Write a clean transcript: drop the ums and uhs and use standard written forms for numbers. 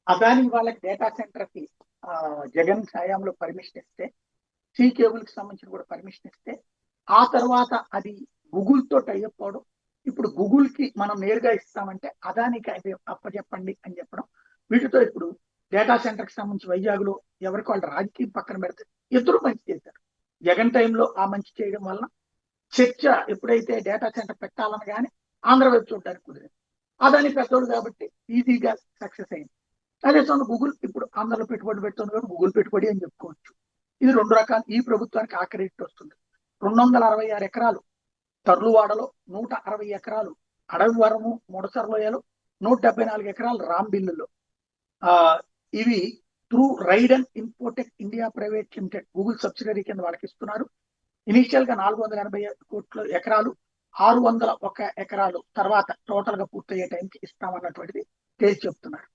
అదాని వాళ్ళకి data centre కి జగన్ హయాంలో పర్మిషన్ ఇస్తే, సి కేబుల్ కి సంబంధించిన కూడా పర్మిషన్ ఇస్తే, ఆ తర్వాత అది గూగుల్ తో టైఅప్ అవడం. ఇప్పుడు గూగుల్ కి మనం నేరుగా ఇస్తామంటే అదానికి అది అప్పచెప్పండి అని చెప్పడం. వీటితో ఇప్పుడు డేటా సెంటర్ కి సంబంధించి వైజాగ్ లో ఎవరికి వాళ్ళు రాజకీయం పక్కన పెడితే ఇద్దరు మంచి చేశారు. జగన్ టైంలో ఆ మంచి చేయడం వలన చర్చ ఎప్పుడైతే డేటా సెంటర్ పెట్టాలని కానీ ఆంధ్రప్రదేశ్ చూడడానికి కుదిరింది. అదాని పెద్దోడు కాబట్టి ఈజీగా సక్సెస్ అయింది. అదే సమయంలో గూగుల్ ఇప్పుడు ఆంధ్రలో పెట్టుబడి పెడుతుంది కాబట్టి గూగుల్ పెట్టుబడి అని చెప్పుకోవచ్చు. ఇది రెండు రకాలు. ఈ ప్రభుత్వానికి ఆఖరి రేట్ వస్తుంది. 266 ఎకరాలు తర్లువాడలో, 160 ఎకరాలు అడవివరము ముడసర్లోయలో, 174 ఎకరాలు రాంబిల్లులో. ఆ ఇవి through Raiden Infotech India Private Limited Google subsidiary కింద వాళ్ళకి ఇస్తున్నారు. ఇనిషియల్ గా 480 ఎకరాలు, 601 ఎకరాలు తర్వాత టోటల్ గా పూర్తయ్యే టైంకి ఇస్తామన్నటువంటిది తేల్చి చెప్తున్నారు.